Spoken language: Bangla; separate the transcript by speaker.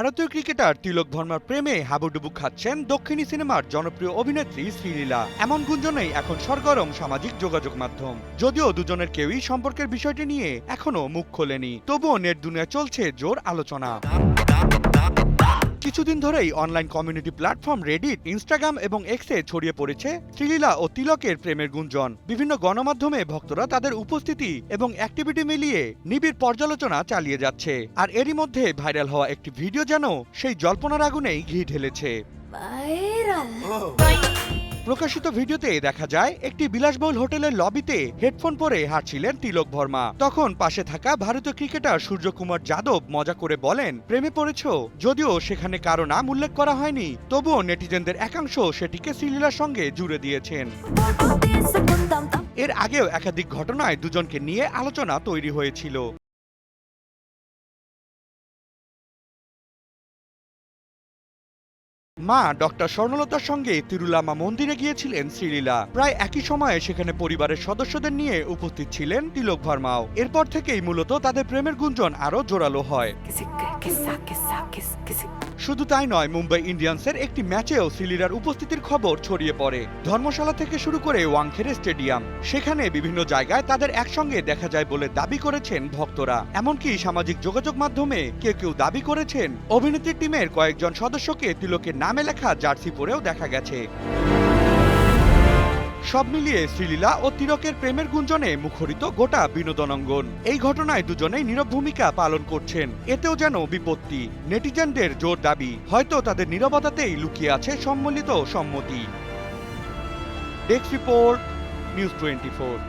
Speaker 1: ভারতীয় ক্রিকেটার তিলক ভার্মার প্রেমে হাবুডুবু খাচ্ছেন দক্ষিণী সিনেমার জনপ্রিয় অভিনেত্রী শ্রীলীলা। এমন গুঞ্জনেই এখন সরগরম সামাজিক যোগাযোগ মাধ্যম। যদিও দুজনের কেউই সম্পর্কের বিষয়টি নিয়ে এখনো মুখ খোলেনি, তবুও নেট দুনিয়া চলছে জোর আলোচনা। কিছুদিন ধরেই online community platform Reddit, Instagram এবং এক্সে ছড়িয়ে পড়েছে শ্রীলীলা ও তিলকের প্রেমের গুঞ্জন। বিভিন্ন গণমাধ্যমে ভক্তরা তাদের উপস্থিতি এবং অ্যাক্টিভিটি মিলিয়ে নিবিড় পর্যালোচনা চালিয়ে যাচ্ছে। আর এরই মধ্যে ভাইরাল হওয়া একটি ভিডিও যেন সেই জল্পনার আগুনেই ঘি ঢেলেছে। প্রকাশিত ভিডিওতে দেখা যায় একটি বিলাসবহুল হোটেলের লবিতে হেডফোন পরে হাঁটছিলেন তিলক ভার্মা। তখন পাশে থাকা ভারতীয় ক্রিকেটার সূর্যকুমার যাদব মজা করে বলেন, প্রেমে পড়েছ? যদিও সেখানে কারো নাম উল্লেখ করা হয়নি, তবুও নেটিজেনদের একাংশ সেটিকে শ্রীলীলার সঙ্গে জুড়ে দিয়েছেন। এর আগেও একাধিক ঘটনায় দুজনকে নিয়ে আলোচনা তৈরি হয়েছিল। মা ডক্টর স্বর্ণলতার সঙ্গে তিরুলামা মন্দিরে গিয়েছিলেন শ্রীলীলা। প্রায় একই সময়ে সেখানে পরিবারের সদস্যদের নিয়ে উপস্থিত ছিলেন তিলক ভার্মাও। এরপর থেকেই মূলত তাদের প্রেমের গুঞ্জন আরও জোরালো হয়। শুধু তাই নয়, মুম্বাই ইন্ডিয়ান্সের একটি ম্যাচেও শ্রীলীলার উপস্থিতির খবর ছড়িয়ে পড়ে। ধর্মশালা থেকে শুরু করে ওয়াংখেড়ে স্টেডিয়াম, সেখানে বিভিন্ন জায়গায় তাদের একসঙ্গে দেখা যায় বলে দাবি করেছেন ভক্তরা। এমনকি সামাজিক যোগাযোগ মাধ্যমে কেউ কেউ দাবি করেছেন অভিনেত্রী টিমের কয়েকজন সদস্যকে তিলকের নামে লেখা জার্সি পরেও দেখা গেছে। সব মিলিয়ে শ্রীলীলা ও তিলকের প্রেমের গুঞ্জনে মুখরিত গোটা বিনোদন অঙ্গন। এই ঘটনায় দুজনেই নীরব ভূমিকা পালন করছেন, এতেও যেন বিপত্তি। নেটিজেনদের জোর দাবি, হয়তো তাদের নীরবতাতেই লুকিয়ে আছে সম্মিলিত সম্মতি। Desk report, news 24।